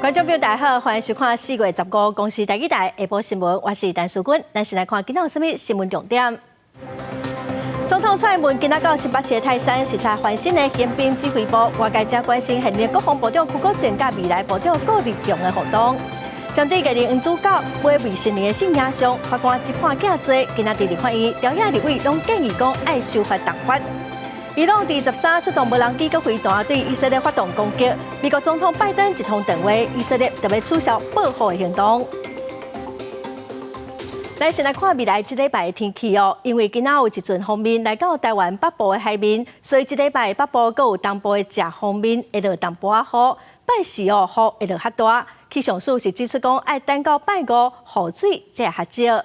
观众朋友大家好，欢迎收看4月15公视台语台下晡新闻，我是陈淑君。咱先来看今日有什么新闻重点。总统蔡英文今仔到新北市的泰山视察翻新的宪兵指挥部，外界正关心现任国防部长邱国正甲未来部长顾立雄的互动。针对艺人黄子佼买未成年的性影像，法官只判假罪，今仔伫立法院朝野立委拢建议讲爱修法重罚。伊朗第13出动无人机搁飞弹对以色列发动攻击，美国总统拜登一通电话，以色列特别取消报复的行动。咱先来看未来一礼拜的天气哦，因为今仔有一阵风面来到台湾北部的海面，所以一礼拜北部搁有东部的斜风面会落淡薄仔雨，拜四雨会落较大。气象署是指出讲，爱等到拜五雨水才会较少。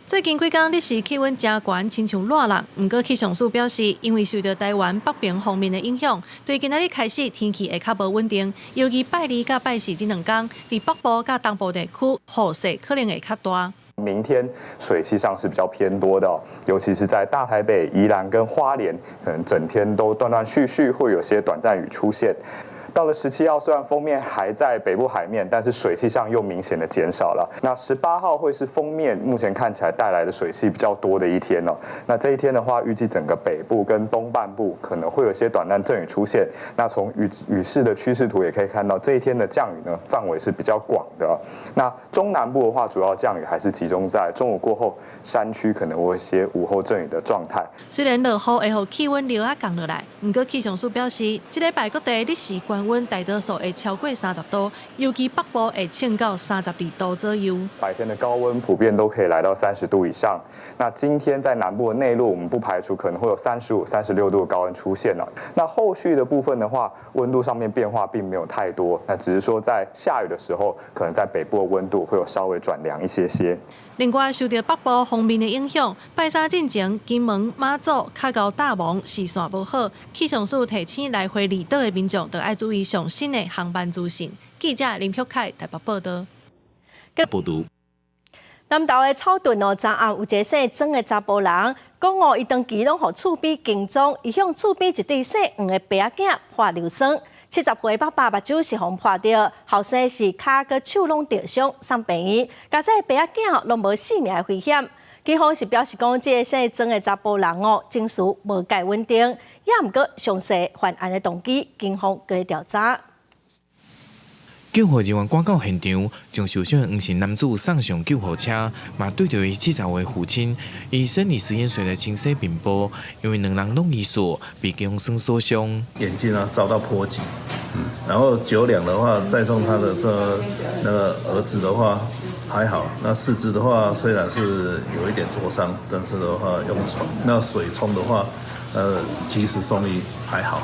最近几天日时气温真悬，亲像热浪。不过气象署表示，因为受到台湾北边方面的影响，对今仔日开始天气会较无稳定，尤其拜二甲拜四这2天，伫北部甲东部地区雨势可能会较大。明天水气上是比较偏多的，尤其是在大台北、宜兰跟花莲，可能整天都断断续续会有些短暂雨出现。到了17号，虽然锋面还在北部海面，但是水汽上又明显的减少了。那18号会是锋面目前看起来带来的水汽比较多的一天哦。那这一天的话，预计整个北部跟东半部可能会有些短暂阵雨出现。那从雨势的趋势图也可以看到，这一天的降雨呢范围是比较广的哦。那中南部的话，主要降雨还是集中在中午过后，山区可能会有一些午后阵雨的状态。虽然落雨会让气温略啊降落来，不过气象署表示，这礼拜各地日时高温大多数会超过30度，尤其北部会升到32度左右。白天的高温普遍都可以来到30度以上。那今天在南部的内陆，我们不排除可能会有35、36度的高温出现了。那后续的部分的话，温度上面变化并没有太多，那只是说在下雨的时候，可能在北部的温度会有稍微转凉一些些。另外，受到北部方面的影响，拜三进前，金门、马祖、卡高、大王视线无好，气象署提醒来回离岛的民众，都要注意上新的航班资讯。记者林旭凯台北报道。南投的草屯昨暗有一个姓曾的查甫人，讲伊长期拢互厝边跟踪，伊向厝边一对姓黄的爸仔囝泼硫酸。70岁爸爸目睭是互泼着，后生是骹佮手拢着伤，送病院。加上爸仔囝拢无性命的危险。警方是表示讲，这个姓曾的查甫人情绪无介稳定，也毋过详细犯案的动机，警方搁在调查。救护人员赶到现场，将受伤的黄姓男子送上救护车，嘛对着伊70岁父亲，以生理食盐水来清洗面部，因为2人拢疑似被枪声所伤。眼睛遭到波及，然后9两的话，再送他的那个儿子的话还好，那4肢的话虽然是有一点灼伤，但是的话用那水冲的话，及时送医还好。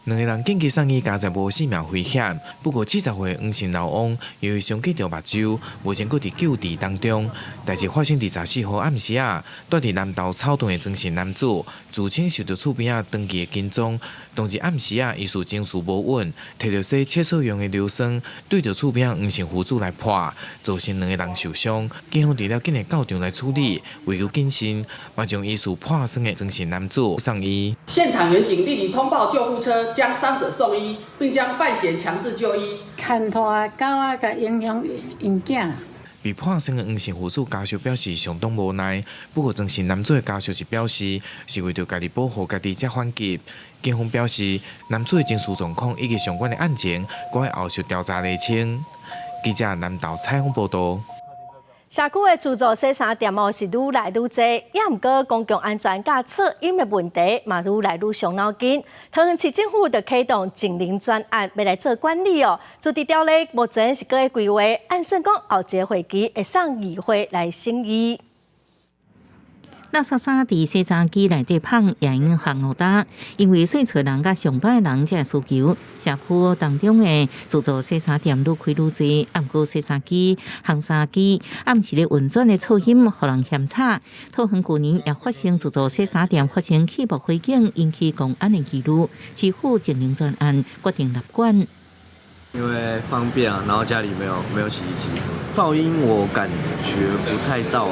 2个人紧急送医，加在无性命危险。不过70岁黄姓老翁由于伤及着目睭，目前搁伫救治当中。代志发生伫14号暗时啊，住伫南投草屯的曾姓男子，自称受到厝边长期的跟踪。当日暗时啊，疑似情绪无稳，摕着洗厕所用的硫酸，对着厝边黄姓夫子来泼，造成2个人受伤。警方除了紧来到场来处理，为求谨慎，嘛将疑似破伤的曾姓男子送医。现场员警立即通报救护车，将伤者送医，并将犯嫌强制就医。牵拖狗仔甲影响因囝。被破伤的黄姓夫妇家属表示相当无奈，不过曾姓男子的家属是表示是为着家己保护家己才反击。警方表示，男子的情绪状况以及相关的案情，赶快后续调查厘清。记者南投采访报道。社区的自助洗衫店是愈来愈多，也毋过公共安全甲噪音的问题嘛愈来愈伤脑筋。桃园市政府就启动净零专案，要来做管理哦。主治条例目前是搁在规划，按算讲后一个会期会送议会来审议。垃圾衫伫洗衫机内底放也用防污打，因为洗出人甲上班的人才需求，社区当中的自助洗衫店愈开愈多，暗过洗衫机、烘衫机暗时咧运转的噪音，互人嫌吵。桃园去年也发生自助洗衫店发生起爆火警，引起公安的疑虑，市府净零专案决定立管。因为方便啊，然后家里没有洗衣机，噪音我感觉不太到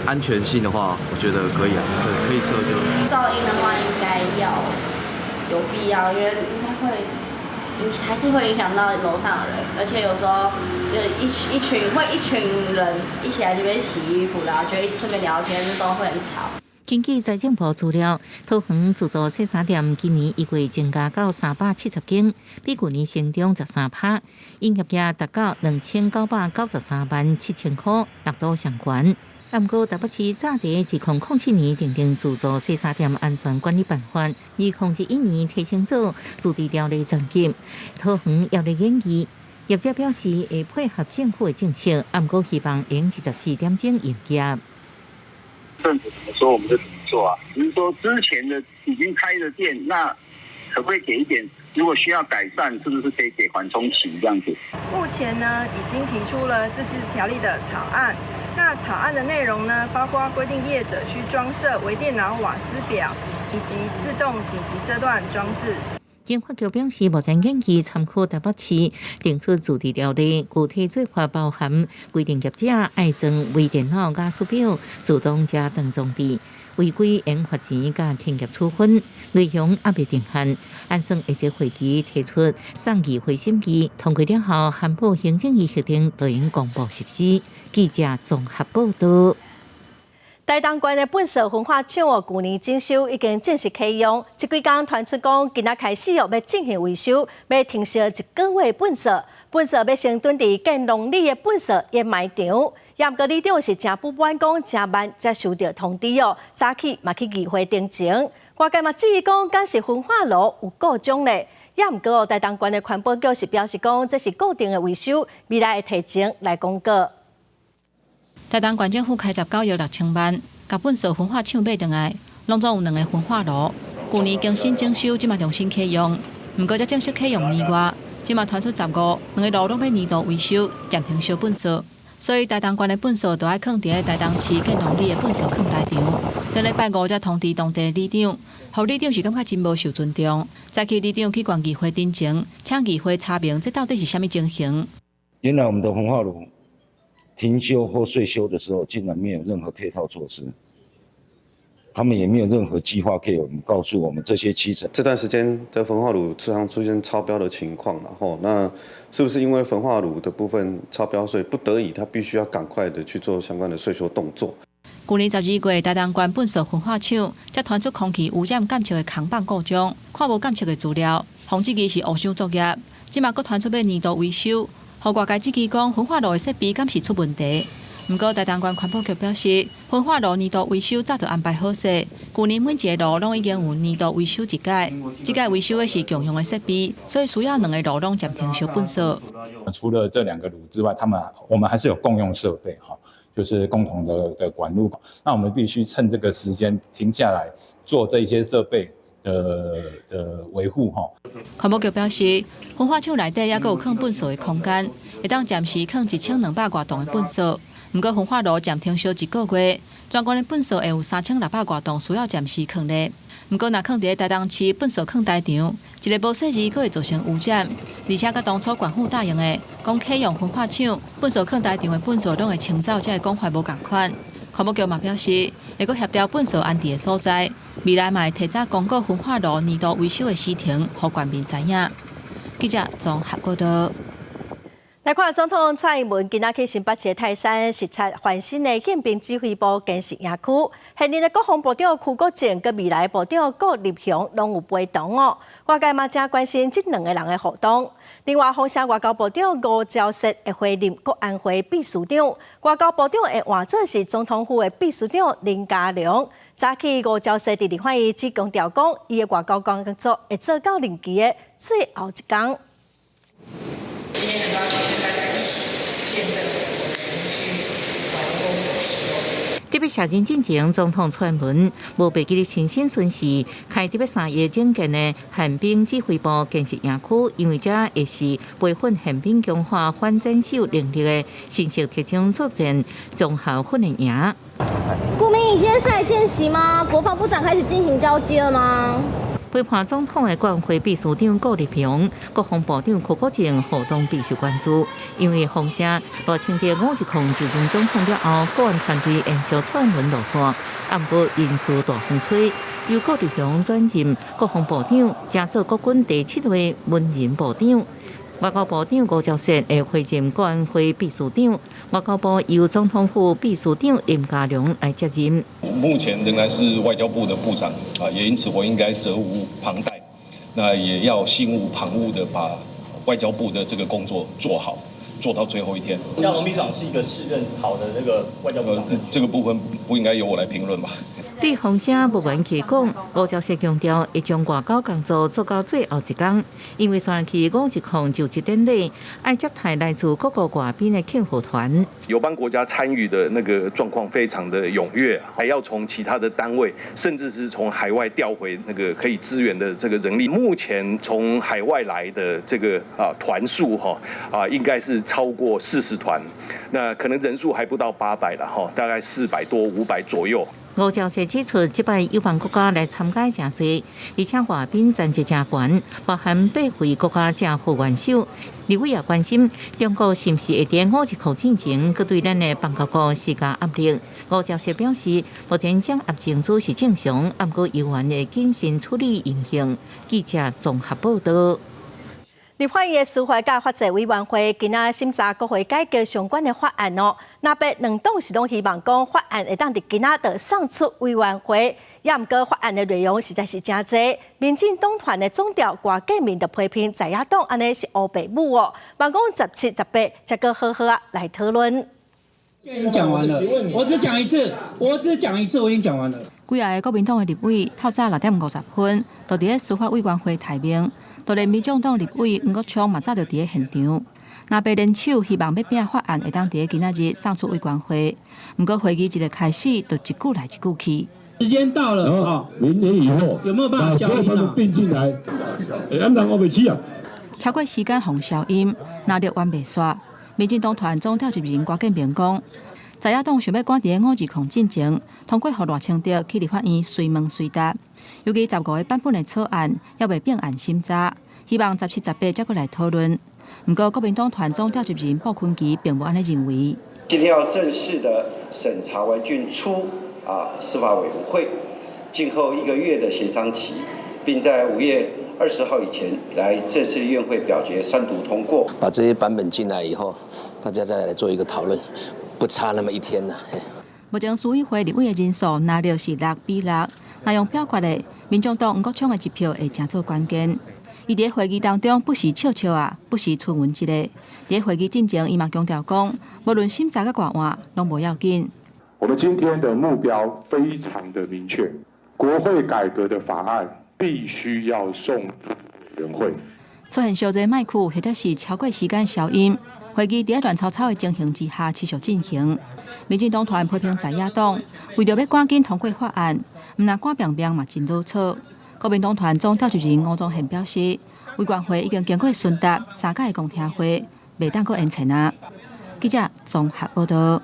安全性的话，我觉得可以啊，可以测就。噪音的话，应该要有必要，因为应该会还是会影响到楼上的人，而且有时候就一群人一起来这边洗衣服啦，就一起顺便聊天，那时候会很吵。根据财政部资料，桃园自助洗衫店今年1月增加到370间，比去年成长13%，营业额达到2993万7千块，力度上悬。不过，台北市早在2007年订定自助洗衫店安全管理办法，2011年提升做自治条例层级。桃园业内建议，业者表示会配合政府的政策，不过希望用24点钟营业。政府怎么说我们就怎么做啊？只是说之前的已经开的店，那可不可以给一点？如果需要改善，是不是可以给缓冲期这样子？目前呢，已经提出了自治条例的草案。那草案的内容呢，包括规定业者需装设微电脑瓦斯表以及自动紧急遮断装置。经发局表示，目前建议参考台北市定出自治条例，具体做法包含规定业者爱装微电脑瓦斯表，自动加灯装置。违规应罚钱加停业处分，内容还未定案。安省下届会期提出送议会审议，通过了后，函保行政院决定就应公布实施。记者综合报道。台东县的本社文化场去年整修已经正式启用，这几天传出讲今仔开始要进行维修，要停设1个月本社。本社要先蹲伫建农里的本社掩埋场。也毋过里长是真不满，讲真慢才收到通知哦。早起嘛去议会定情，外界嘛质疑讲，敢是焚化炉有故障咧。也毋过台东县的环保局是表示讲，这是固定的维修，未来会提前来公告。台东县政府开19亿6,000万，甲本社焚化厂买倒来，拢总有2个焚化炉。去年更新整修，即嘛重新启用。毋过才正式启用年外，即嘛传出15，2个炉拢要年度维修，暂停烧本社。所以台东县的本社就要放伫台东市建农里的本社放台场。等礼拜5才通知当地里长，互里长是感觉真无受尊重。早起里长去县议会顶情，请议会查明这到底是啥物情形。原来我们的焚化炉停修或岁修的时候，竟然没有任何配套措施，他们也没有任何计划给我们告诉我们这些基层。这段时间的焚化炉时常出现超标的情况，然后那是不是因为焚化炉的部分超标，所以不得已他必须要赶快的去做相关的岁修动作？去年12月，台东县本社焚化厂才传出空气污染监测的扛棒故障，看无监测的资料，防治机是误伤作业。即马佫传出要年度维修，互外界质疑讲焚化炉的设备敢是出问题。不过台东县环保局表示，焚化炉年度维修早就安排好势，去年每一个炉拢已经有年度维修一届，这届维修的是共用的设备，所以需要2个炉拢暂停烧本社。除了这2个炉之外，我们还是有共用设备哈，就是共同的管路。那我们必须趁这个时间停下来做这些设备的维护哈。环保局表示，焚化厂内底也有放本社的空间，会当暂时放1200多吨的本社。不过焚化炉暂停烧1个月，全县的本社会有3600多吨需要暂时放咧。不过若放伫台东市本社放台场，一个无细致，佫会造成污染，而且甲当初管府答应的讲启用焚化厂本社放台场的本社拢会清走，才会讲法无共款。环保局嘛表示，会佫协调本社安置的所在，未来嘛会提早公告焚化炉年度维修的时程，互全民知影。记者综合报道。来看总统蔡英文今仔去新北市泰山视察全新的宪兵指挥部建设营区，现任的国防部长邱国正跟未来部长郭立雄拢有陪同哦。外界嘛正关心这2个人的互动。另外，风声外交部长吴钊燮会会任国安会秘书长，外交部长会换做是总统府的秘书长林佳龙。早起吴钊燮伫立法院只强调讲，伊的外交工作会做到任期的最后一天。今天很高兴跟大家一起见证我们营区完工的时候。特别下任进前，总统蔡英文无被记哩亲身巡视，开特别3月整建的宪兵指挥部建设营区，因为这也是培训宪兵强化反战斗能力的新式特种作战综合训练营。顾明，你今天是来见习吗？国防部长开始进行交接了吗？陪伴总统的国安会秘书长郭立雄、国防部长邱国正互动备受关注，因为风声罗清德5日控就任总统了后，国安团队延续蔡英文路线，不过因素大风吹，由郭立雄转任国防部长，加做国军第7位文人部长。外交部长吴钊燮会会见国安会秘书长，外交部由总统府秘书长林佳龙来接任。目前仍然是外交部的部长啊，也因此我应该责无旁贷，那也要心无旁骛的把外交部的这个工作做好，做到最后一天。像王秘书长是一个适任好的那个外交部长，这个部分不应该由我来评论吧。对风声不愿去讲，吴钊燮强调会将外交工作做到最后一天，因为选去510就职典礼，爱接待来自各国外宾的庆贺团。友邦国家参与的那个状况非常的踊跃，还要从其他的单位，甚至是从海外调回那个可以支援的这个人力。目前从海外来的这个团数应该是超过40团，那可能人数还不到800了大概400多500左右。吴钊燮指出，这摆友邦国家来参加真多，而且外宾层级真悬，包含8位国家政府元首。立委也关心中国是不是会在510进前，佮对咱的邦交国施加压力。吴钊燮表示，目前掌握情资是正常，不过有关的谨慎处理言行。记者综合报道。立法院司法甲法制委员会今仔审查国会改革相关的法案哦，那边两党是拢希望讲法案会当伫今仔就送出委员会，也毋过法案的内容实在是真侪。民进党团的总调郭建民的批评在野党安尼是黑白母哦，望讲17、18再个好好来讨论。已经讲完了，我只讲一次，我已经讲完了。几个国民党的立委透早6点50分，就伫咧司法委员会提名。就连民众党立委黄国昌嘛早就伫咧现场，那边联手希望要拼法案会当伫咧今仔日送出委员会，不过会议一个开始就一句来一句去。时间到了啊，明年以后有没有办法把所有他们并进来？俺当我袂起啊！超过时间防消音，拿着完袂煞。民进党团总召集人郭建民讲，在野党想要赶伫咧520进前，通过互赖清德去立法院随问随答。尤其15个版本的草案也未并案审查，希望17、18再过来讨论。不过国民党团总召集人鲍坤基并无安尼认为。今天要正式的审查完竣出司法委员会，静候1个月的协商期，并在5月20号以前来正式院会表决3读通过。把这些版本进来以后，大家再来做一个讨论，不差那么1天了。目前司委会立委的人数拿到是6比6。那用表决的，民众党黄国昌的一票会真做关键。伊伫会议当中不时笑笑不时出文一个。伫会议进前，伊嘛强调讲，无论审查甲悬换，拢无要紧。我们今天的目标非常的明确，国会改革的法案必须要送出委员会。出现小侪麦克或者是超过时间消音，会议伫乱吵吵的情形之下持续进行。民进党团批评在野党为着要赶紧通过法案。毋但赶拼拼嘛真潦草。国民党团总召集人吴宗宪表示，委员会已经经过询答3届公听会，袂当阁延前啊。记者综合报道。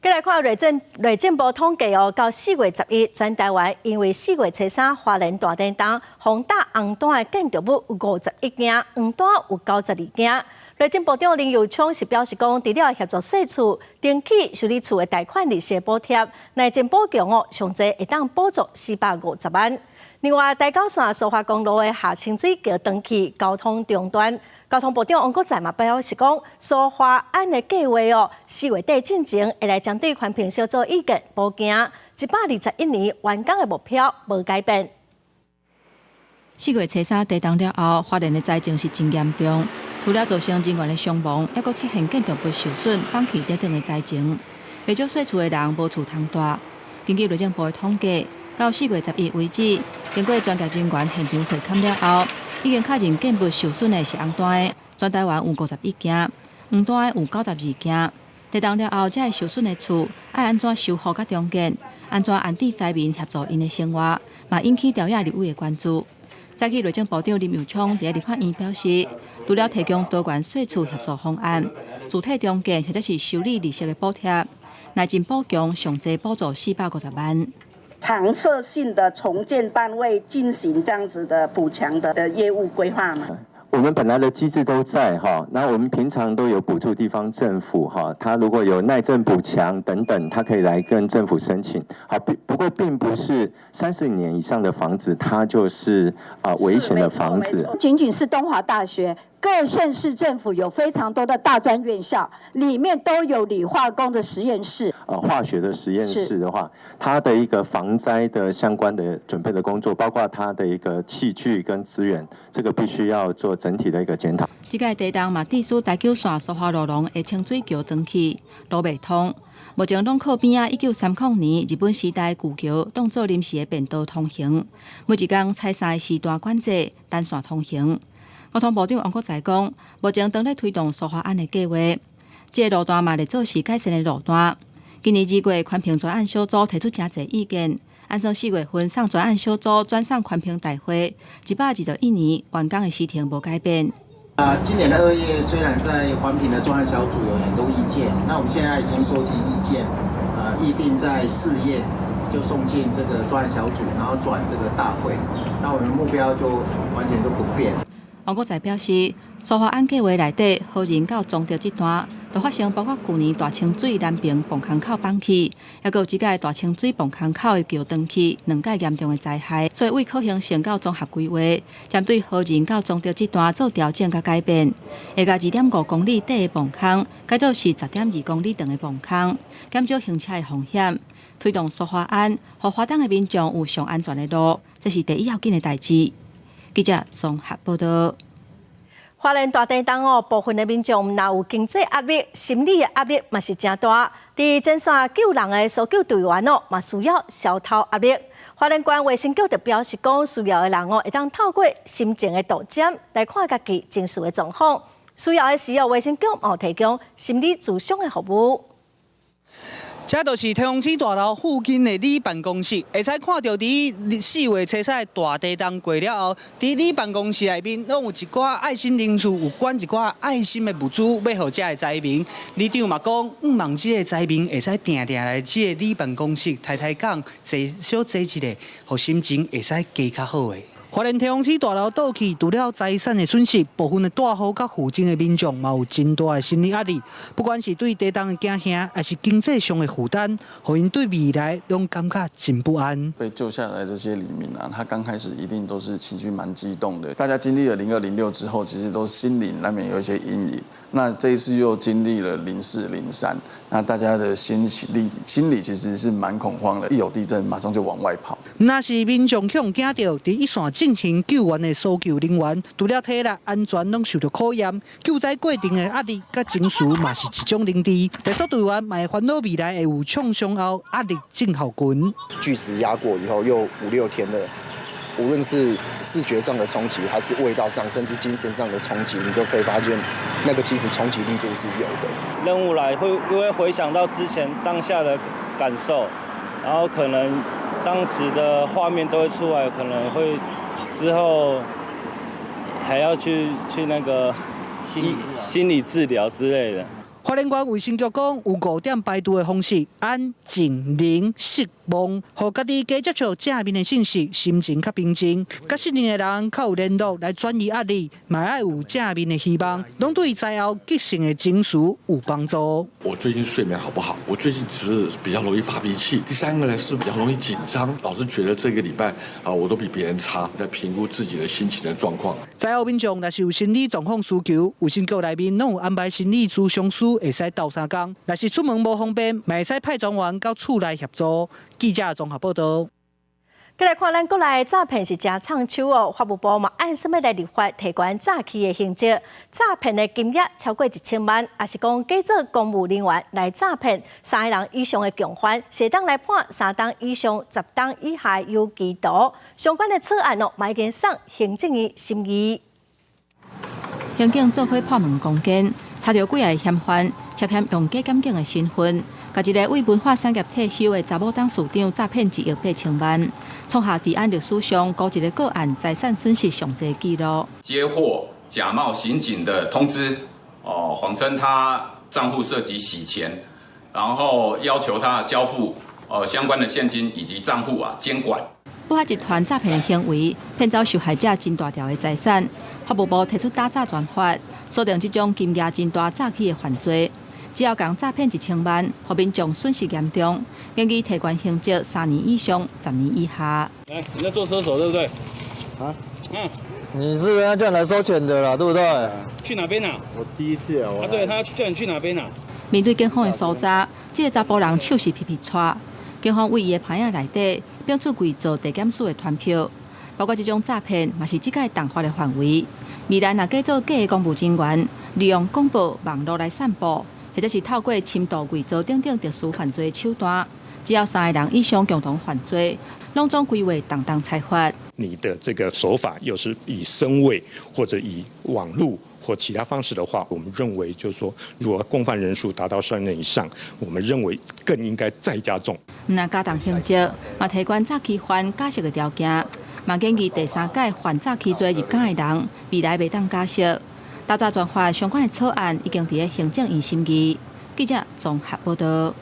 再来看内政部统计哦，到4月11，全台湾因为4月初3花莲大电动轰打红单的建筑物有51件，黄单有92件。内政部长林佑昌是表示讲，除了协助社厝登记修理厝的贷款利息补贴，内政部强哦，上侪会当补助450万。另外，台九线苏花公路的下清水桥登记交通中断，交通部长王国材嘛表示讲，苏花案的计划哦，4月底进前会来针对环评小组意见补件，121年完工的目标无改变。4月初3地动了后，花莲的灾情是真严重。除了造成人员的伤亡，还佫出现建筑物受损、放弃等等的灾情。未少细厝的人无厝通住。根据内政部的统计，到4月11为止，经过专家人员现场会勘了后，已经确认建物受损的是红单的，全台湾有51件；黄单的有92件。地动了后，这受损的厝要安怎修复甲重建？安怎安置灾民协助因的生活，嘛引起朝野立委的关注。早起内政部长林佑昌伫立法院表示，除了提供多元细厝协助方案、主体重建或者是修理利息的补贴，内政部强上侪补助450万。常设性的重建单位进行这样子的补强的业务规划吗？我们本来的机制都在哈，那我们平常都有补助地方政府哈，它如果有耐震补强等等，它可以来跟政府申请。好，不过并不是30年以上的房子，它就是危险的房子。仅仅是东华大学。各县市政府有非常多的大专院校，里面都有理化工的实验室。化学的实验室的话，它的一个防灾的相关的准备的工作，包括它的一个器具跟资源，这个必须要做整体的一个检讨。这个地动嘛，地属台九线苏花路龙的清水桥断去，路袂通。目前路口边1930年日本时代旧桥当作临时的便道通行，每一天采3个时段管制单线通行。交通部长王国材讲，目前正在推动苏花案的计划，这个路段嘛，来做是改善的路段。今年2月，环评专案小组提出真侪意见，按算4月份上专案小组转上环评大会，121年完工的时程无改变。今年的2月，虽然在环评的专案小组有很多意见，那我们现在已经收集意见，议定在4月就送进这个专案小组，然后转这个大会。那我们的目标就完全都不变。王国材表示，苏花案计划内底，河仁到中德这段，就发生包括去年大清水南平磅空口放弃，还有即届大清水磅空口的桥断去2届严重的灾害，所以为可行性到综合规划，针对河仁到中德这段做调整甲改变，会甲2.5公里短的磅空改做是10.2公里长的磅空，减少行车的风险，推动苏花案，让花东的民众有上安全的路，这是第一要紧的代志。记者综合报道。花莲大地震部分的民众若有经济压力、心理的压力嘛是真大。伫前线救人的搜救队员嘛需要消透压力。花莲县卫生局就表示讲，需要的人会当透过心情的导检来看家己情绪的状况。需要的时候，卫生局有提供心理咨询的服务。这就是天虹市大楼附近的里办公室，会使看到伫4月初三大地震过了后，伫里办公室内面，拢有一寡爱心人士有管一寡爱心的物资，要予这个灾民。里长嘛讲，望这个灾民会使定定来这个里办公室抬讲，小坐一下，互心情会使加较好的。花莲天虹市大楼倒去，除了财产的损失，部分的大户甲附近的民众嘛有真大的心理压力，不管是对地动的惊吓，还是经济上的负担，互因对未来拢感觉真不安。被救下来的这些黎民啊，他刚开始一定都是情绪蛮激动的。大家经历了02、06之后，其实都心灵难免有一些阴影。那这一次又经历了04、03，那大家的心理其实是蛮恐慌的，一有地震马上就往外跑。那是民众恐惊到伫一线进行救援的搜救人员，除了体力安全拢受到考验，救灾过程的压力甲情绪嘛是一种零低。特殊队员嘛会烦恼未来会有创伤后压力症候群。巨石压过以后又5、6天了。无论是视觉上的冲击，还是味道上，甚至精神上的冲击，你都可以发现，那个其实冲击力度是有的。任务来会回想到之前当下的感受，然后可能当时的画面都会出来，可能会之后还要去那个心理治疗之类的。花莲县卫生局讲，有5点排毒的方式：安、静、宁、释、望，互家己加接触正面的信息，心情较平静。甲适应的人较有联络来转移压力，嘛爱有正面的希望，拢对灾后急性的情绪有帮助。我最近睡眠好不好？我最近只是比较容易发脾气。第3个呢是比较容易紧张，老是觉得这个礼拜我都比别人差，在评估自己的心情的状况。灾后民众若是有心理状况需求，卫生局内面拢有安排心理咨询师。会使斗3天，若是出门无方便，嘛会使派专员到厝内协助。记者综合报道。再来看咱国内诈骗是真抢手哦，法务部嘛按什么来立法提悬诈欺的刑责？诈骗的金额超过1000万，也是讲假做公务人员来诈骗3个人以上的共犯，适当来判3档以上10档以下有期徒。相关的草案哦，嘛已经送行政院审议。刑警做伙破门攻坚，查到几个嫌犯涉嫌用假检警的身份，甲一个为文化产业退休的查某董事长诈骗1亿8千万，创下治安历史上高一个个案财产损失上侪纪录。接获假冒刑警的通知，谎称他账户涉及洗钱，然后要求他交付相关的现金以及账户监管。不法集团诈骗的行为，骗走受害者真大条的财产。法务部提出打诈专法，锁定这种金额真大诈欺的犯罪，只要共诈骗1000万，互民众损失严重，建议提悬刑责3年以上10年以下。来，你在做车手对不对？啊？你是人家叫你来收钱的啦，对不对？去哪边啊？我第一次啊。对，他叫你去哪边啊？面对警方的搜查，这个查甫人手是皮皮拽，警方为伊的牌仔内底标出贵做地检署的传票，包括这种诈骗，嘛是这届动法的范围。未来若假做假的公务人员，利用广播网络来散布，或者是透过侵盗伪造等等特殊犯罪的手段，只要3个人以上共同犯罪，拢总归为当当裁罚。你的这个手法又是以声位或者以网络或其他方式的话，我们认为就是说，如果共犯人数达到12人以上，我们认为更应该再加重。那加重刑责，嘛提悬诈欺犯假释的条件，嘛建议第3届犯诈欺罪入港的人，未来袂当假释。打诈专法相关的草案已经伫咧行政院审议。记者综合报道。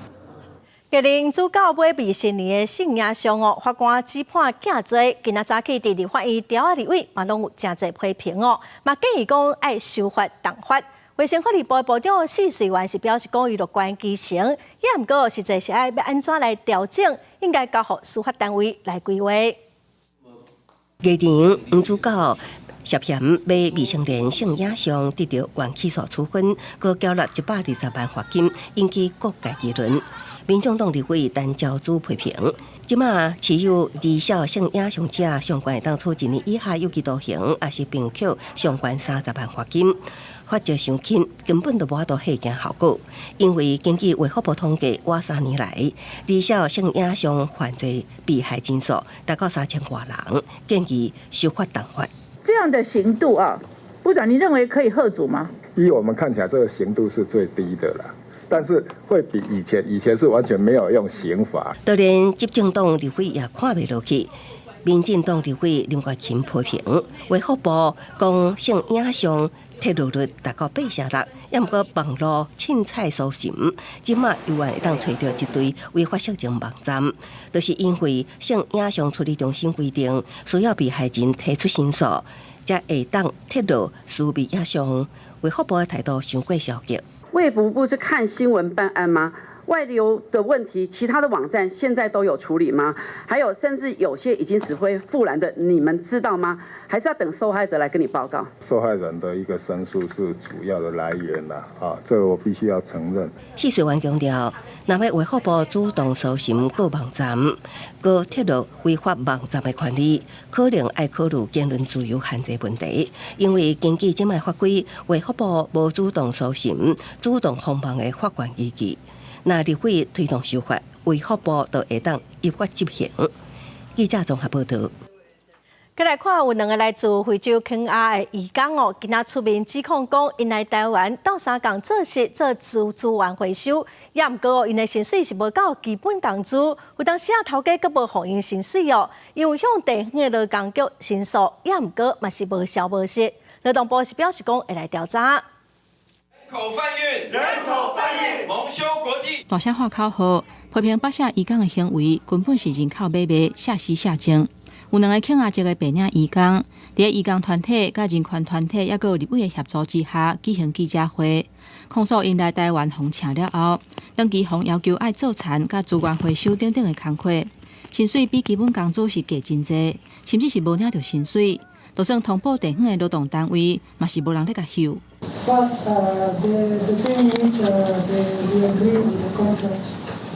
今年主教买未成年的性影像法官只判假罪。今仔早起，立法院调立委嘛拢有真侪批评嘛建议讲爱修法重法。卫生福利部部长施瑞元是表示讲，伊乐观其成，也毋过实际是要安怎来调整，应该交予司法单位来规划。日前，黄主教涉嫌买未成年性影像，得到原起诉处分，搁缴纳120万罚金，引起各界议论。民众党立委陈昭祖批评，即马持有微小性影像者，相关会当处1年以下有期徒刑，也是并扣相关30万罚金。罚则伤轻，根本就无法度吓惊效果。因为根据卫福部统计，我3年来微小性影像犯罪被害人数达到3000多人，建议修法重法。这样的刑度啊，部长，你认为可以吓阻吗？依我们看起来，这个刑度是最低的了。但是会比以前是完全没有用刑罚。当然，执政党立委也看不落去。民进党立委林冠钦批评，卫福部讲性影像揭露率达到86%，也毋过网络凊彩搜寻，即马又会当找到一堆违法色情网站，就是因为性影像处理中心规定，需要被害人提出申诉，才会当揭露私密影像。卫福部的态度伤过消极。卫福部是看新闻办案吗？外流的问题，其他的网站现在都有处理吗？还有，甚至有些已经死灰复燃的，你们知道吗？还是要等受害者来跟你报告？受害人的一个申诉是主要的来源这个我必须要承认。施瑞元强调，若要卫福部主动搜寻各网站，搁揭露违法网站的权利，可能要考虑言论自由限制问题。因为根据即卖法规，卫福部无主动搜寻、主动封网的法官依据。那立委推动修法，卫福部就会当依法执行。记者综合报道。再来看，有2个来自非洲肯亚的移工今仔出面指控讲，因来台湾斗相共做事做资源回收，也毋过因的薪水是无够基本工资，有当时头家阁无互因薪水因为向地方的劳工局申诉，也毋过嘛是无消无息。劳动部是表示讲会来调查。人口贩运，蒙羞国际。大声喊口号，批评北下移工的行为根本是人口买卖、下西下精。有2个肯亚籍的白领移工，伫移工团体、甲人权团体，也有立委的协助之下，举行记者会，控诉因来台湾互请了后，当期互要求爱做田、甲资源回收等等的工课，薪水比基本工资是低真侪，甚至是无领到薪水。就算通报地方的劳动单位，嘛是无人咧甲休。First, the thing which we agree with the contract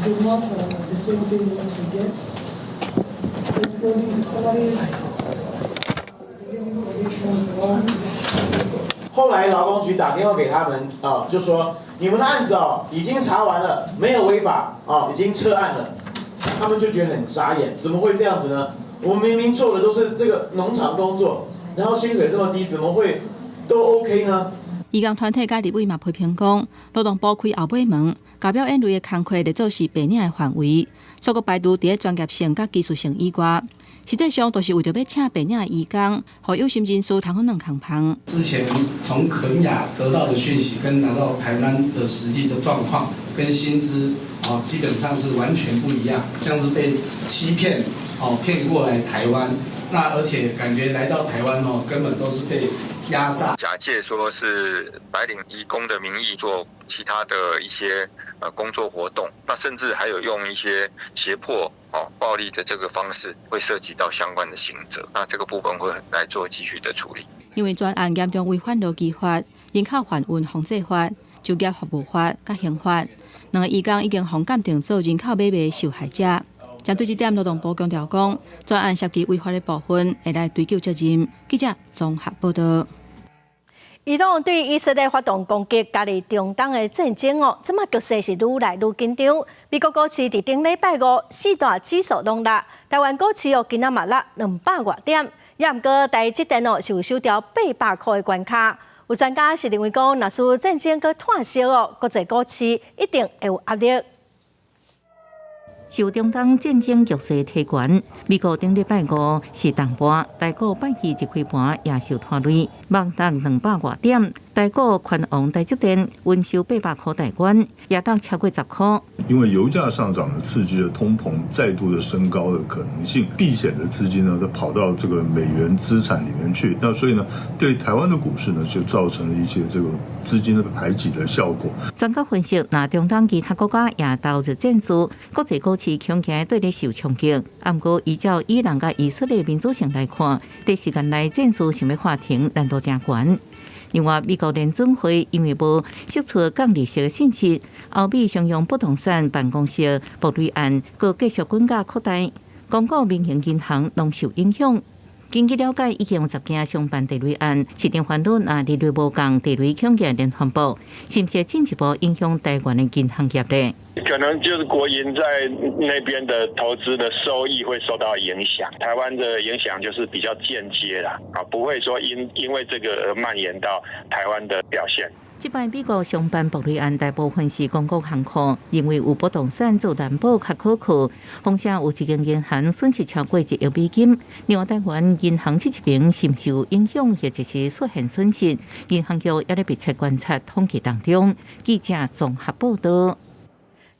is not the same thing which we get, including the salaries, the living conditions. 后来劳工局打电话给他们就说你们的案子已经查完了，没有违法已经撤案了。他们就觉得很傻眼，怎么会这样子呢？我们明明做的都是这个农场工作，然后薪水这么低，怎么会都 OK 呢？移工团体甲立委嘛批评讲，劳动部开后尾门，甲表演类的工课列做是白领的范围，错过排除伫专业性甲技术性以外，实际上都是为着要请白领的移工，互有心人士通好两空芳。之前从肯亚得到的讯息跟拿到台湾的实际的状况跟薪资基本上是完全不一样，像是被欺骗骗过来台湾，那而且感觉来到台湾哦，根本都是被压榨，假借说是白领移工的名义做其他的一些工作活动，那甚至还有用一些胁迫暴力的这个方式，会涉及到相关的刑责。那这个部分会来做继续的处理。因为专案严重违反劳基法、人口贩运防制法、就业服务法甲刑法，两个移工已经被鉴定做人口买卖受害者。针对这点，劳动部强调讲，专案涉及违法的部分，会来追究责任。记者综合报道。伊朗对以色列发动攻击，加入中东的战争即马局势是愈来愈紧张。美国股市伫顶礼拜五四大指数拢落，台湾股市今仔嘛落200多点，也毋过台积电是有收掉800块的关卡。有专家是认为讲，若是战争佮炭烧国际股市一定会有压力。受中东战争局势提悬，美国顶礼拜五是重盘，台股拜二一开盘也受拖累，望达200多点。台股宽宏台积电稳收800块大关，也到超过10块。因为油价上涨刺激了通膨再度的升高的可能性，避险的资金呢都跑到这个美元资产里面去，那所以呢，对台湾的股市呢就造成了一些这个资金的排挤的效果。专家分析，那中东其他国家也投入战事，国际股市恐惊对咧受冲击。不过依照伊朗甲以色列民主性来看，短时间内战事想要法庭难度真悬。另外，美国联准会因为无释出降利息的信息，欧美商用不动产办公室暴雷案佮继续滚价扩大，公股民营银行拢受影响。根据了解，已经有10件商办地雷案，市场烦恼利率无降，地雷恐惊连环爆，是不是进一步影响台湾的银行业呢？可能就是国营在那边的投资的收益会受到影响，台湾的影响就是比较间接啦，不会说因为这个而蔓延到台湾的表现。这摆美国商办暴雷案大部分是公共行库，因为有不动产做担保较可靠，风险有一间银行损失超过1亿美金。另外，台湾银行这一边是受影响，或者是出现损失，银行局也在密切观察统计当中。记者综合报道。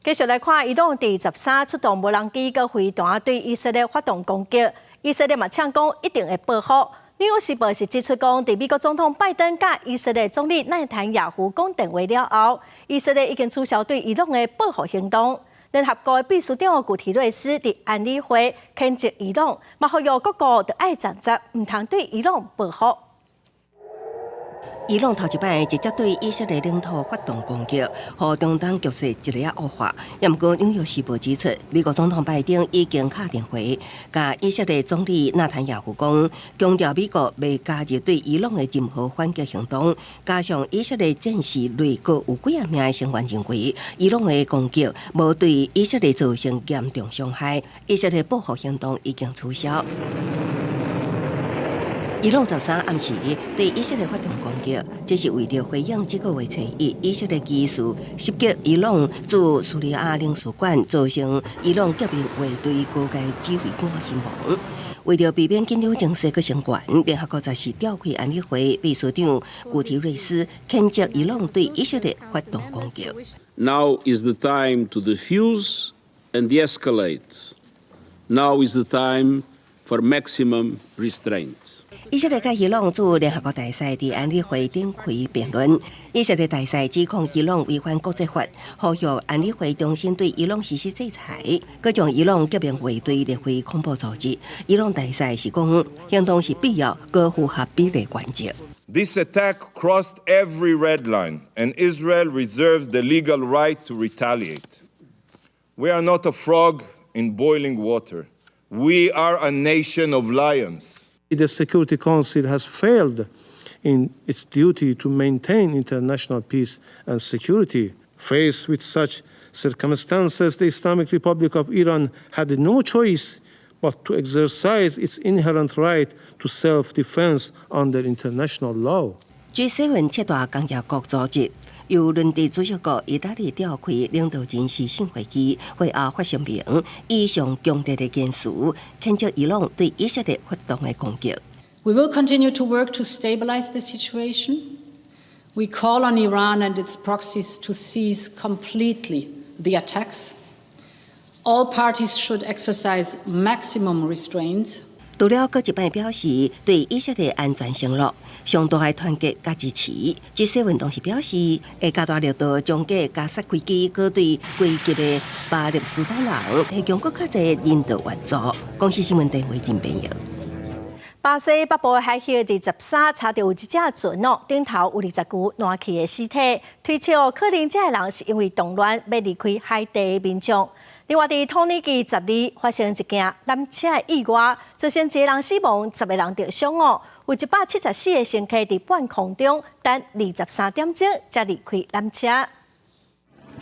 继续来看，伊朗第13出动无人机佮飞弹对以色列发动攻击，以色列嘛呛讲一定会报复。纽约时报是指出讲，伫美国总统拜登甲以色列总理内塔尼亚胡讲电话了后，以色列已经取消对伊朗的报复行动。联合国秘书长古提瑞斯伫安理会谴责伊朗，嘛呼吁各国着爱站直，唔通对伊朗报复。伊朗头一摆直接对以色列领土发动攻击，互中东局势一日恶化。也毋过，《纽约时报》指出，美国总统拜登已经敲电话，甲以色列总理纳坦雅胡讲，强调美国未加入对伊朗的任何反击行动。加上以色列战士内阁有几名的成员认为，伊朗的攻击无对以色列造成严重伤害，以色列报复行动已经取消。伊朗13暗时对以色列发动攻击，这是为了回应这个月初一以色列机师袭击伊朗驻叙利亚领事馆，造成伊朗革命卫队高阶指挥官身亡。为了避免紧张情势佮升悬，联合国才是召开安理会秘书长古提瑞斯谴责伊朗对以色列发动攻击。Now is the time to defuse and de-escalate. Now is the time for maximum restraint. 以色列甲伊朗驻联合国大使伫安理会顶开辩论。以色列大使指控伊朗违反国际法，呼吁安理会重新对伊朗实施制裁，佮将伊朗革命卫队列为恐怖组织。伊朗大使是讲，行动是必要，佮符合比例原则。This attack crossed every red line, and Israel reserves the legal right to retaliate. We are not a frog in boiling water. We are a nation of lions. The Security Council has failed in its duty to maintain international peace and security. Faced with such circumstances, the Islamic Republic of Iran had no choice but to exercise its inherent right to self-defense under international law. G7 七大工业国组织由伦敦主席国意大利召开领导人视讯会议，会后发声明，以上强烈的言辞谴责伊朗对以色列发动的攻击。We will continue to work to stabilize the situation. We call on Iran and its proxies to cease completely the attacks. All parties should exercise maximum restraint. 除了搁一摆表示对以色列安全承诺，上都爱团结甲支持。G7运动时表示，会加大力度将加加塞飞机，搁对危急的巴勒斯坦人提供搁较侪人道援助。公司新闻电话陈编译。巴西北部海峡第13查到有一只船顶头有20具烂去的尸体，推测可能这个人是因为动乱要离开海地的民众。另外，伫托尼基12发生一件缆车的意外，造成1个人死亡，10个人受伤有174个乘客伫半空中等23点钟才离开缆车。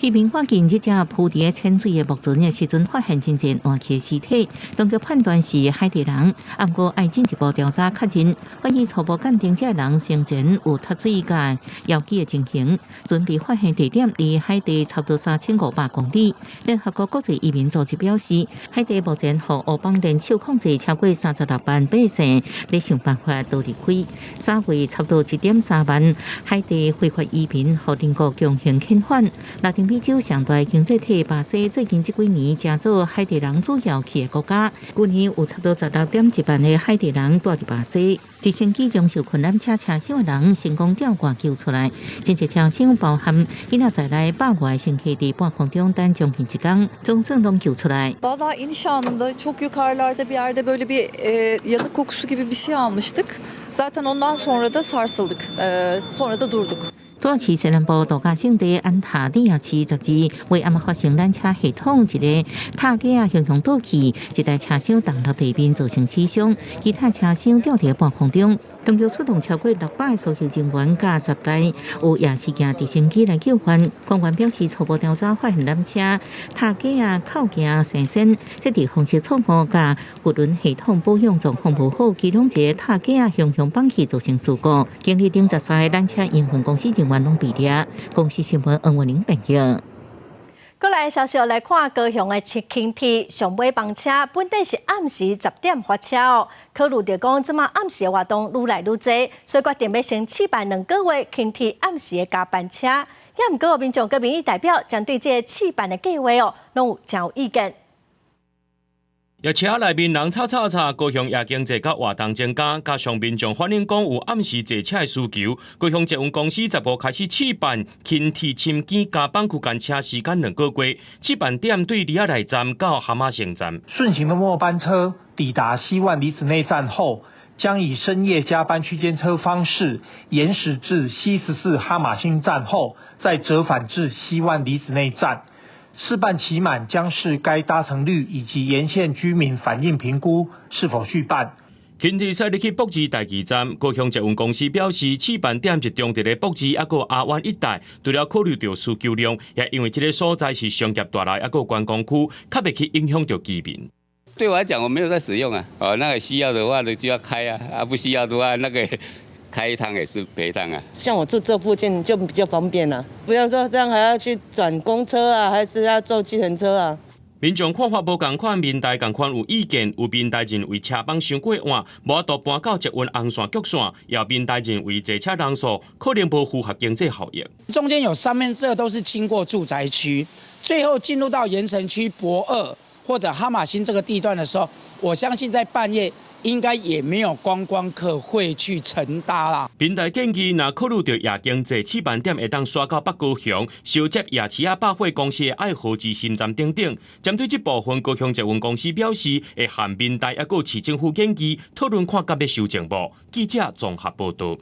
渔民发现这只浮伫浅水的木船的时阵，发现真侪烂去的尸体，当局判断是海地人，不过爱进一步调查确认，法医初步鉴定这人生前有脱水甲腰肌的情形。船被发现地点离海地差不多3500公里。联合国国际移民组织表示，海地目前互乌邦联手控制超过36万百姓，在想办法逃离开。3月差不多1.3万海地非法移民互邻国强行遣返。拉丁美洲上大经济体巴西最近这几年正做海地人主要去的国家，去年有差不多16.1万的海地人住伫巴西。直升机将受困缆车车厢的人成功吊挂救出来，真正车厢包含囡仔在内100外乘客伫半空中等将近1天，总算拢救出来。Valla iniş anında çok yukarılarda bir yerde böyle bir yanık kokusu gibi bir şey almıştık. Zaten ondan sonra da sarsıldık. Sonra da durduk. 土市西南部度假胜地安塔利亚市12为暗发生缆车系统一个塔架形象倒去，一台车厢挡落地面造成死伤，其他车厢吊伫半空中。当局出动超过600个搜救人员加10台有24架直升机来救援。官员表示，初步调查发现缆车塔架扣架生銑，这地方式错误甲货轮系统保养状况无好，其中一个塔架形象放弃造成事故。经历顶13个缆车营运公司人员拢被抓。公司新闻黄文玲报道。过来消息来看，高雄的轻铁上尾班车本底是暗时10点发车考虑到讲即马暗时的活动愈来愈多，所以决定要先试办2个月轻铁暗时的加班车。也毋过民众跟民意代表将对这个试办的计划拢有真有意见。夜车内面人吵，高雄夜经济甲活动增加，加上民众反映讲有暗时坐车的需求，高雄捷运公司10号开始试办轻铁深更加班区间车时间2个月，试办点对里亚内站到蛤蟆城站。顺行的末班车抵达西万里子内站后，将以深夜加班区间车方式延驶至西14哈马星站后，再折返至西万里子内站。试办期满将视该搭乘率以及沿线居民反应评估是否续办。轻铁驶入去北至第2站，高雄捷运公司表示，试办点集中伫咧北至还有阿湾一带，除了考虑到需求量，也因为这个所在是商业大楼，还有观光区，较袂去影响到居民。对我来讲，我没有在使用啊，那个需要的话呢就要开啊，不需要的话那个。开一趟也是赔一趟啊！像我住这附近就比较方便了，不要说这样还要去转公车啊，还是要坐计程车啊。民众看法无共款，民代共款有意见，有民代认为车帮伤过晚，无法度搬到捷运红线局线，也有民代认为坐车人数可能无符合经济效益。中间有3面，这都是经过住宅区，最后进入到盐城区博二或者哈马星这个地段的时候，我相信在半夜。应该也没有观光客会去乘搭啦。民代建议，若考虑到夜经济试办点会当刷到北高雄，小接夜市百货公司的爱河至新站等等。针对这部分，高雄捷运公司表示，会和民代还有市政府建议讨论看甲要修正无。记者综合报道。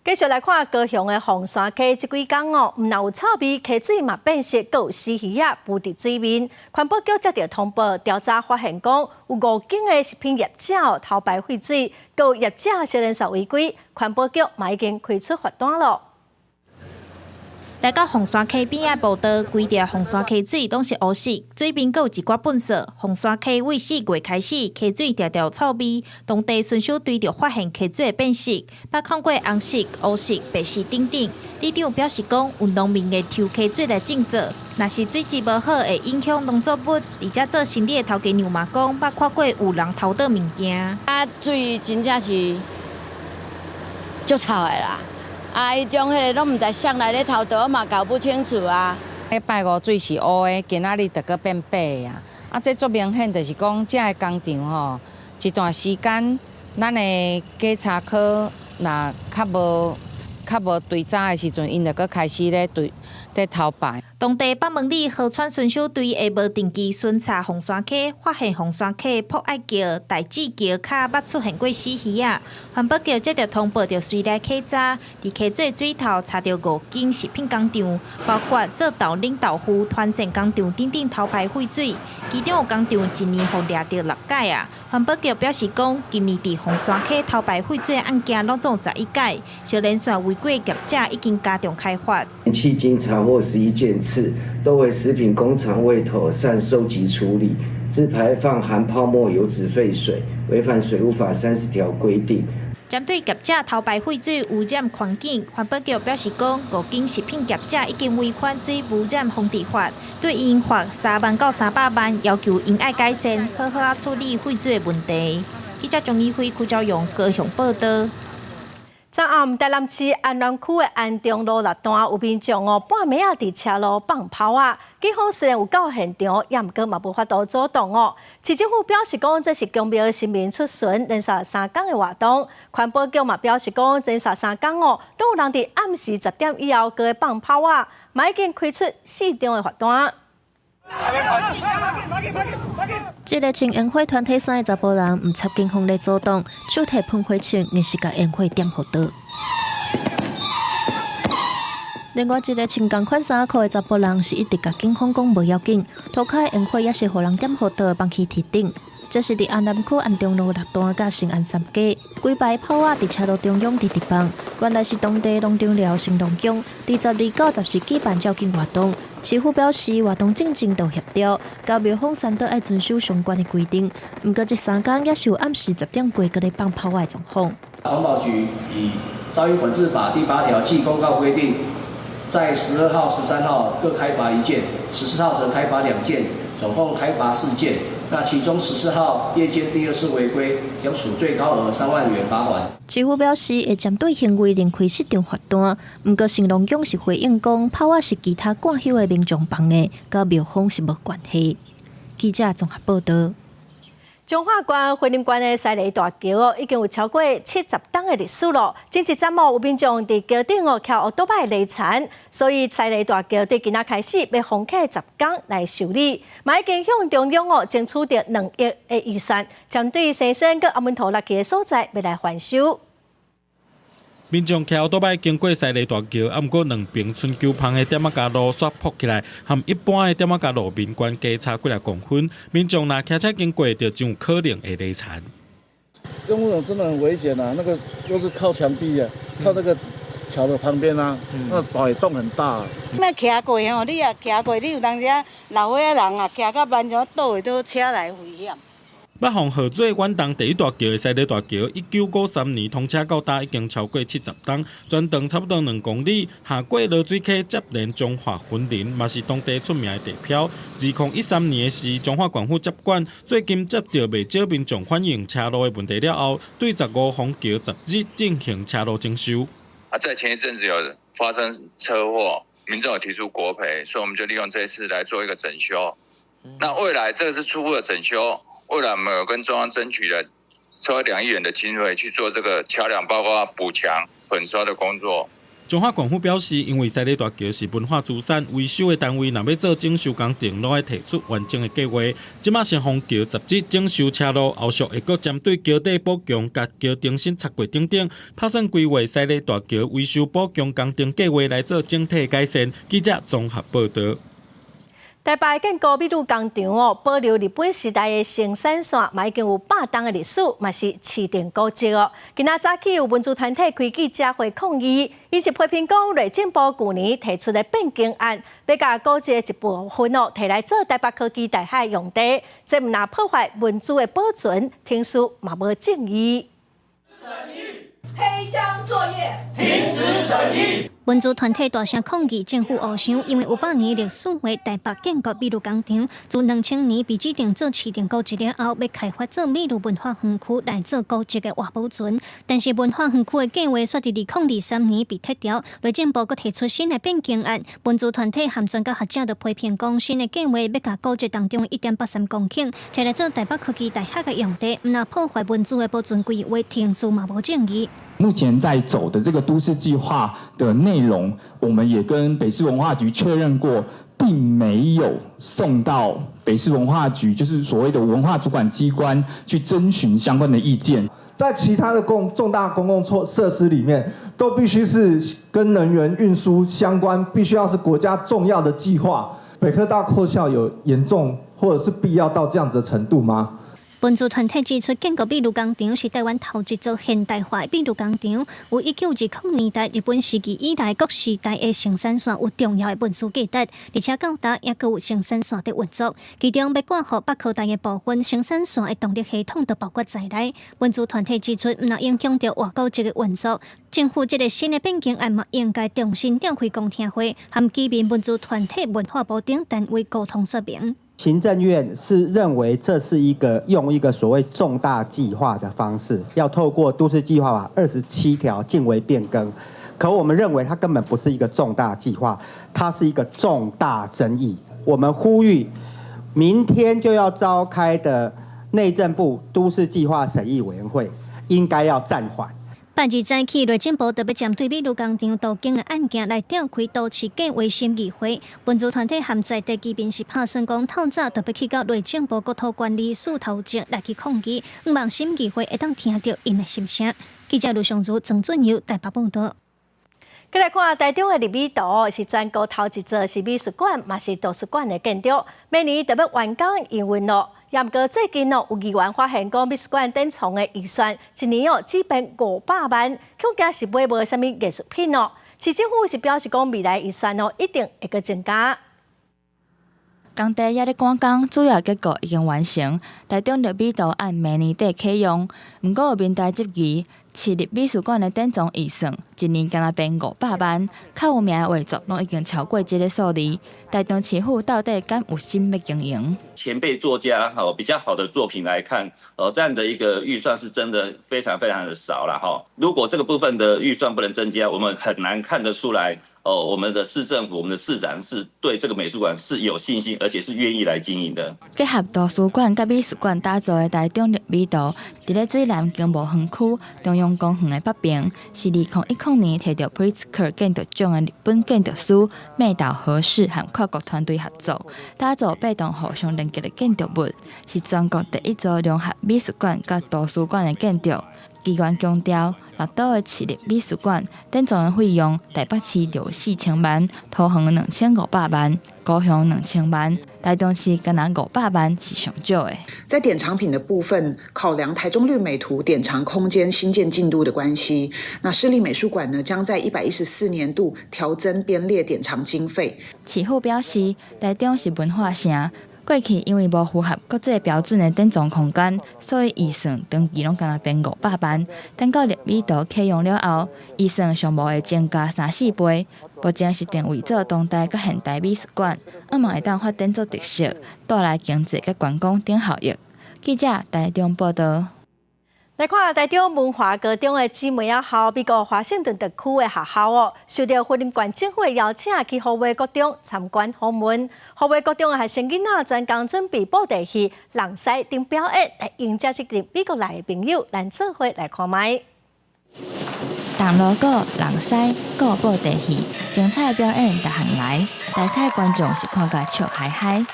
继续来看高雄的凤山溪，这几天唔但有臭味，溪水嘛变色，还有死鱼仔浮伫水面。环保局接到通报，调查发现讲有5间的食品业者偷排废水，还有业者少人数违规。环保局嘛已经开出罚单了。来到凤山溪边仔步道，规条凤山溪水拢是乌色，水面还有一寡粪扫。凤山溪为4月开始，溪水条条臭味，当地顺手追着发现溪水变色，包括过红色、乌色、白色等等。里长表示讲，有农民会抽溪水来种植，若是水质无好，会影响农作物。而且做生意的头家娘嘛讲，捌看过有人偷倒物件。水真正是足臭的啦。伊将迄个拢毋知谁来咧偷倒，我嘛搞不清楚啊。礼拜5水是乌的，今仔日就搁变白啊！这足明显就是讲，这个工厂吼，一段时间，咱的检查科若较无对早的时阵，因就搁开始咧偷排。当地北门里河川巡守队下无定期巡查红山溪，发现红山溪博爱桥、大志桥卡捌出现过死鱼仔。环保局接到通报，着随来稽查，伫溪水水头查到5间食品工厂，包括做豆冷豆腐、团线工厂等等偷排废水，其中有工厂一年互掠到6届啊。环保局表示讲，今年伫红山溪偷排废水案件拢总11届，小连续违规业者已经加重开发。迄经查获11件次，都为食品工厂未妥善收集处理，自排放含泡沫油脂废水，违反水务法30条规定。针对业者偷排废水污染环境，环保局表示讲，5间食品业者已经违反水污染防治法，对因罚3万到300万，要求因爱改善，好好处理废水的问题。记者钟义辉、邱昭勇高雄报道。昨暗台南市安南区的安中路6段有民众半暝伫车路放炮啊！警方虽然有到现场，也毋过嘛无法度阻挡市政府表示讲，这是公庙新民出巡连续3天的活动。环保局嘛表示讲，连续3天都有人伫暗时10点以后过放炮啊，嘛已经开出4场的活动。这个穿烟火团体衫的查甫人，唔插警方来阻挡，手提喷火枪，硬是甲烟火点火倒。另外一个穿同款衫裤的查甫人，是一直甲警方讲无要紧，涂骹烟火也是互人点火倒放去铁顶。这是伫安南区安中路6段甲新安3街，规排炮仔伫车路中央直放。原来是当地农场了成农宫，伫12到10时举办照警活动。市府表示，活动正都协调，交庙方山都爱遵守相关的规定。不过这3天也是有暗时10点过个咧放炮仔的状况。环保局以噪音管制法第8条既公告规定，在12号、13号各开罚1件，14号则开罚2件，总共开罚4件。那其中14号夜间第2次违规，将处最高额3万元罚款。市府表示会针对行为另开7场罚单，不过成龙宫是回应讲，炮仔是其他挂休的民众放的，甲庙方是无关系。记者综合报道。彰化县惠林县的西螺大桥已经有超过70年的历史了。前一阵有民众伫桥顶撬乌多摆累残，所以西螺大桥对今仔开始要封起10天来修理，嘛已经向中央争取到2亿的预算，针对西山佮阿门头落去的所在要来翻修。民众骑乌多摆经过西螺大桥，啊，毋过两边春秋旁的点仔架路煞铺起来，和一般的点仔架路面悬加差几来公分。民众若骑车经过，就真有可能会累残。用路真的很危险啊！那个又是靠墙壁啊，靠那个桥的旁边啊，那摆洞很大啊。要骑过吼，你也骑过，你有当时老岁仔人啊，骑到慢上倒会倒车来危险。北横号做远东第1大桥的西螺大桥，1953年通车到达已经超过70年，全长差不多2公里，下过落水溪接连彰化云林，嘛是当地出名的地标。2013年的时，彰化县府接管，最近接到未少民众反映车路的问题了后，对15虹桥10日进行车路征收。在前一阵子有发生车祸，民众有提出国赔，所以我们就利用这一次来做一个整修。那未来这个是初步的整修。未来我们有跟中央争取了超过2亿元的经费去做这个桥梁，包括补墙、粉刷的工作。彰化县府表示，因为西螺大桥是文化资产，维修的单位若要做整修工程，拢要提出完整的计划。即马是虹桥10日整修车路，后续会阁针对桥底补强、甲桥顶新擦过等等，拍算规划西螺大桥维修补强工程计划来做整体改善。记者综合报道。台北建高密度工厂保留日本时代的生产线，嘛已经有100年的历史，嘛是市电古迹哦。今仔早起有民主团体开记者会抗议，伊是批评讲内政部去年提出的变更案，要甲古迹一部分提来做台北科技大学用地，这毋但破坏文资的保存，听说嘛无正义。黑箱作业停止审议。民主团体大声抗议政府误想，因为500年历史的台北建国美术工厂，自2000年被指定做市定古迹了后，要开发做美术文化园区来做古迹的活保存。但是文化园区的计划却在2023年被撤掉，内政部阁提出新的变更案。民主团体和专家学者就批评讲，新的计划要把古迹当中的1.83公顷摕来做台北科技大学的用地，唔若破坏文字的保存规划，停书嘛无正义。目前在走的这个都市计划的内容，我们也跟北市文化局确认过，并没有送到北市文化局，就是所谓的文化主管机关去征询相关的意见。在其他的重大公共设施里面，都必须是跟能源运输相关，必须要是国家重要的计划。北科大扩校有严重或者是必要到这样子的程度吗？民主团体指出，建国美术工厂是台湾头一座现代化的美术工厂，有1920年代日本时期以来各时代的生产线有重要的文书价值，而且高达也具有生产线的运作。其中要挂号北科大的部分生产线的动力系统都包括在内。民主团体指出，唔若影响到外古迹的运作，政府这个新的变更案嘛，应该重新召开公听会，和居民民主团体文化部等单位沟通说明。行政院是认为这是用一个所谓重大计划的方式，要透过都市计划法27条进为变更。可我们认为它根本不是一个重大计划，它是一个重大争议。我们呼吁，明天就要召开的内政部都市计划审议委员会应该要暂缓。8日早起，内政部特别针对美术工厂途经的案件来召开都市计划审议会。民主团体和在地居民是拍算讲，透早特别去到内政部国土管理署头前来去抗议，希望审议会会当听到因的心声。记者卢尚如、郑俊佑台北报道。再来看台中的立美图，是全国头一座是美术馆，嘛是图书馆的建筑。每年特别完工营运咯。也毋过最近有议员发现，讲美术馆典藏的预算一年只变500万，恐惊是买无啥物艺术品咯。市政府是表示讲，未来预算一定会个增加。工地也咧赶工，主要结果已经完成。台中立美图按明年底启用，毋过有民代质疑，市立美术馆的典藏预算一年敢若变500万，较有名的画作拢已经超过这个数字。台中市府到底敢有心要经营？前辈作家比较好的作品来看，这样的一个预算是真的非常非常的少了哈。如果这个部分的预算不能增加，我们很难看得出来。我们的市政府、我们的市长是对这个美术馆是有信心，而且是愿意来经营的。结合图书馆甲美术馆打造的台中立美图，伫咧水南经贸园区中央公园的北边，是2010年摕到 Pritzker 建筑奖的日本建筑师妹岛和世和跨国团队合作，打造8栋互相连接的建筑物，是全国第一座融合美术馆甲图书馆的建筑。机关强调，六都的市立美术馆典藏的费用，台北市就4000万，桃园2500万，高雄2000万，台中市敢若500万是上少的。在典藏品的部分，考量台中绿美图典藏空间新建进度的关系，那市立美术馆呢将在114年度调增编列典藏经费。市府表示，台中是文化城。过去因为无符合国际标准的典藏空间，所以预算长期拢敢若变500万。等到立美图启用了后，预算上无会增加3-4倍。目前是定位做当代甲现代美术馆，嘛会当发展做特色，带来经济甲观光等效益。记者台中报道。来看台中文华高中的姊妹校，美国华盛顿特区的学校受到云林县政府邀请去河尾高中参观访问。河尾高中的学生囡仔专工准备布袋戏、人狮等表演，来迎接这群美国来的朋友，咱做伙来看卖。动锣鼓、人狮、布袋戏，精彩的表演逐项来，大家观众是看甲笑嗨嗨。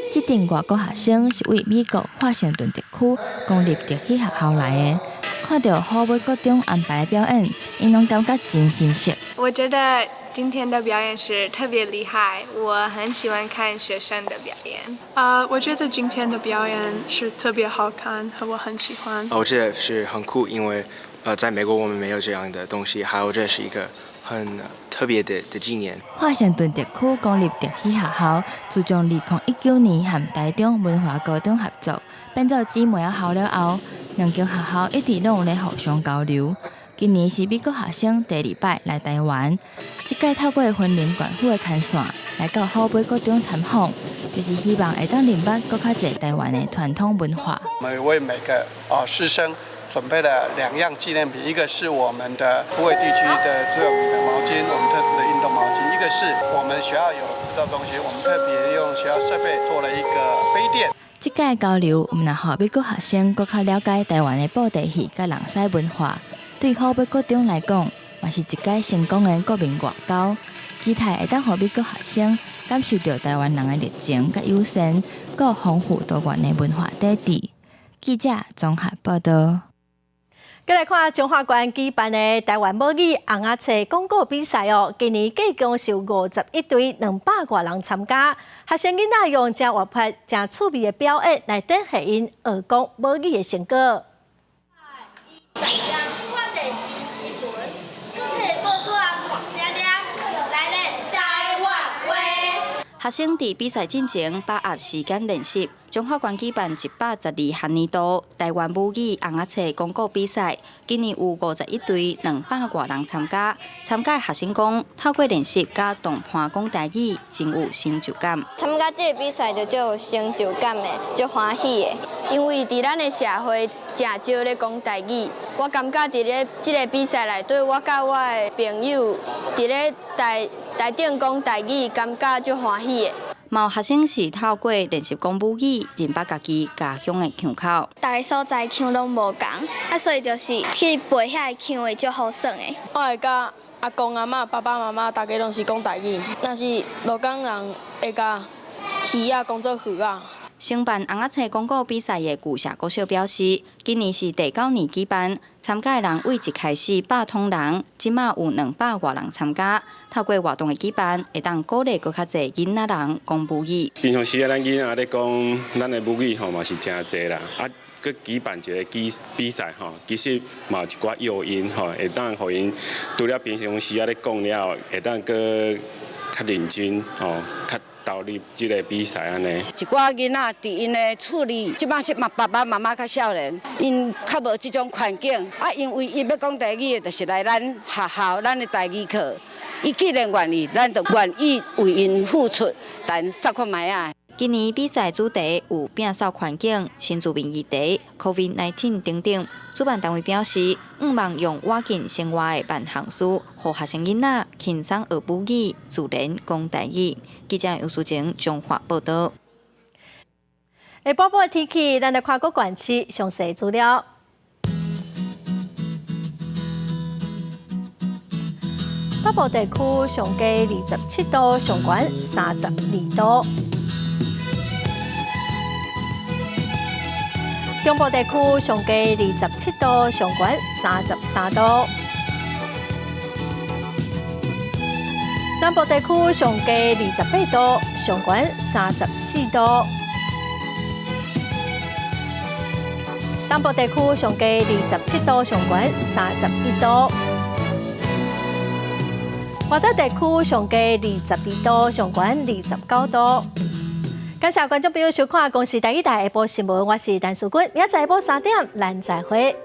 这群外国学生是为美国华盛顿特区公立特许学校来的，看到河尾高中安排的表演，因拢感觉真新鲜。我觉得今天的表演是特别厉害，我很喜欢看学生的表演。我觉得今天的表演是特别好看，和我很喜欢。我觉得是很酷，因为在美国我们没有这样的东西，还有这是一个很特别的纪念。华盛顿特区公立特许学校自从2019年和台中文华高中合作，变做姊妹校了后，两间学校一直拢有咧互相交流。今年是美国学生第2摆来台湾，这届透过婚林管府的牵线来到后背国中参访，就是希望会当认捌更较侪台湾的传统文化。我们为每个师生准备了2样纪念品，一个是我们的虎尾地区的最有名的毛巾，我们特制的运动毛巾；一个是我们学校有制造中心，我们特别用学校设备做了一个杯垫。这届交流，唔能让美国学生更较了解台湾的布袋戏甲人狮文化。对后背国中来讲，嘛是一届成功的国民外交，期待会当让美国学生感受到台湾人的热情甲友善，佮丰富多元的文化底蕴。记者综合报道。再来看中华馆举办的台湾母语红鸭册广告比赛哦，今年计共是51队200多人参加，学生囡仔用真活泼、真趣味的表演来展现因学讲母语的成果。学生伫比赛进前把握时间练习。中华馆举办112学年度台湾母语红鸭册广告比赛，今年有51队200多人参加。参加的学生讲，透过练习甲动盘讲台语，真有成就感。参加这个比赛就足有成就感的，足欢喜的。因为伫咱的社会真少咧讲台语，我感觉伫咧这个比赛内底，我甲我的朋友伫咧台顶讲台语，感觉足欢喜的。嘛有学生是透过练习讲母语，认捌家己家乡的腔口。大个所在腔拢无共，所以就是去背遐个腔会足好耍的。我会甲阿公阿嬷、爸爸妈妈大家拢是讲台语，若是鹿港人会甲鱼仔讲做鱼仔。承办红鸭册广告比赛的旧社国小表示，今年是第9年举办，参加的人为一开始100通人，即马有200多人参加。透过活动的举办，会当鼓励更较侪囡仔人讲母语。平常时咱囡仔咧讲咱的母语吼嘛是真侪啦，佮举办一个比赛吼，其实嘛有一寡诱因吼，会当互因除了平常时咧讲了，会当佮较认真吼，较投入这个比赛安尼。一寡囡仔伫因的处理，即摆是爸爸妈妈较少年，因较无即种环境，因为伊要讲台语，就是来咱学校咱的台语课。伊既然愿意，咱就愿意为因付出，但扫看卖啊。今年比赛主题有摒扫环境、新住民议题、COVID-19 等等。主办单位表示，望用活进生活的万项事，让学生囡仔轻松学母语，自然讲台语。记者杨淑晴综合报道。下晡晡的天气，咱来看各县市详细资料。北部地区上低27度，上悬32度。中部地区上低27度，上悬33度；南部地区上低28度，上悬34度；东部地区上低27度，上悬31度；外岛地区上低22度，上悬29度。感谢观众朋友收看《公视台1台下晡新闻》，我是陈淑君，明仔载下晡3点，咱再会。